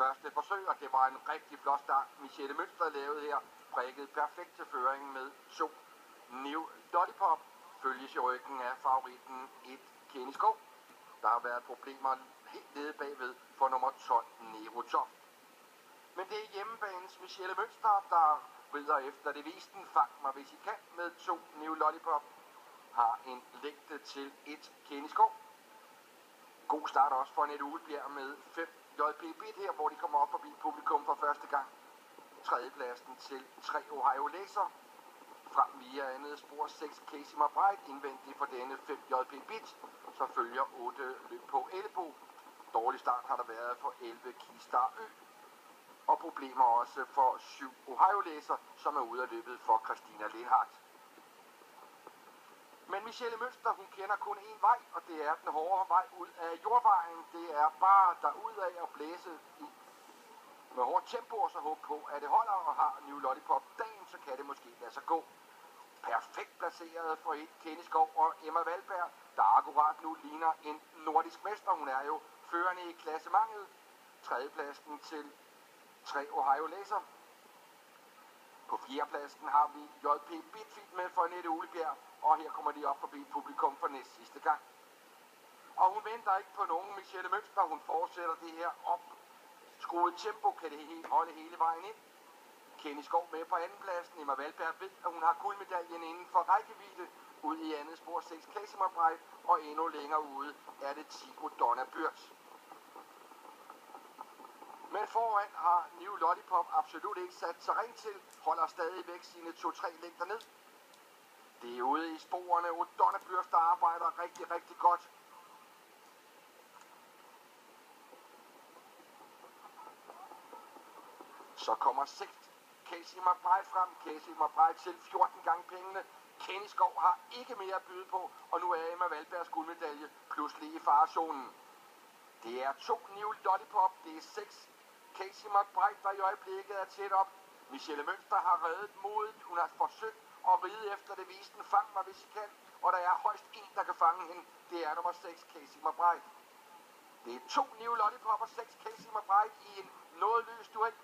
første forsøg, og det var en rigtig flot start. Michelle Mønster lavede her, prikket perfekt til føringen med 2 New Lollipop. Følges i ryggen af favoritten 1 Kenny Skov. Der har været problemer helt nede bagved for nummer 12 Nero Toft. Men det er hjemmebanens Michelle Mønster, der rider efter det visten. Fang mig hvis I kan med 2 New Lollipop. Har en længde til 1 Kenny Skov. God start også for Annette Ugelbjerg med 5 JP Bit her, hvor de kommer op forbi publikum for første gang. Tredjepladsen til 3 Ohio Laser. Frem via andet spor 6 Casey McBride, indvendigt for denne 5 JP Bit. Så følger 8 løb på Ellebo. Dårlig start har der været for 11 Keystar Ø. Og problemer også for 7 Ohio Laser, som er ude af løbet for Christina Lindhardt. Men Michelle Mønster, hun kender kun én vej, og det er den hårde vej ud af jordvejen. Det er bare derudad at blæse i med hårdt tempo, og så håbe på, at det holder, og har New Lollipop dagen, så kan det måske lade sig gå. Perfekt placeret for 1 Kenny Skov og Emma Valberg, der akkurat nu ligner en nordisk mester. Hun er jo førende i klassementet. Tredjepladsen til 3 Ohio Laser. På fjerdepladsen har vi JP Bitfeed med for Annette Ugelbjerg, og her kommer de op forbi publikum for næst sidste gang. Og hun venter ikke på nogen Michelle Mønster, hun fortsætter det her op. Skruet tempo kan det holde hele vejen ind. Kenny Skov med på andenpladsen. Emma Valberg ved, at hun har guldmedaljen inden for rækkevidde. Ud i andet spor 6 Casey McBride, og endnu længere ude er det Tigo Donna Børs. Men foran har New Lollipop absolut ikke sat sig rent til. Holder stadigvæk sine 2-3 længder ned. Det er ude i sporene, og Donna Børs, der arbejder rigtig, rigtig godt. Så kommer 6 Casey McBride frem. Casey McBride til 14 gange pengene. Kenny Skov har ikke mere at byde på, og nu er Emma Valbergs guldmedalje pludselig i farezonen. Det er 2 New Lollipop, det er 6 Casey McBride, der i øjeblikket er tæt op. Michelle Mønster har reddet modet. Hun har forsøgt at ride efter det visten. Fang mig hvis I kan, og der er højst en, der kan fange hende. Det er nummer 6 Casey McBride. Det er 2 New Lollipop og 6 Casey McBride i en noget løs duel.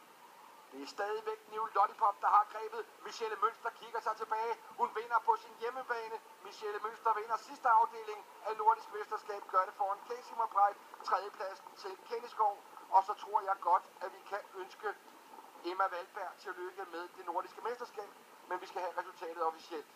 Det er stadigvæk New Lollipop, der har grebet. Michelle Mønster kigger sig tilbage. Hun vinder på sin hjemmebane. Michelle Mønster vinder sidste afdeling af Nordisk Mesterskab. Gør det foran Casey McBride. Tredjepladsen til Kenny Skov. Og så tror jeg godt, at vi kan ønske Emma Valberg tillykke med det nordiske mesterskab. Men vi skal have resultatet officielt.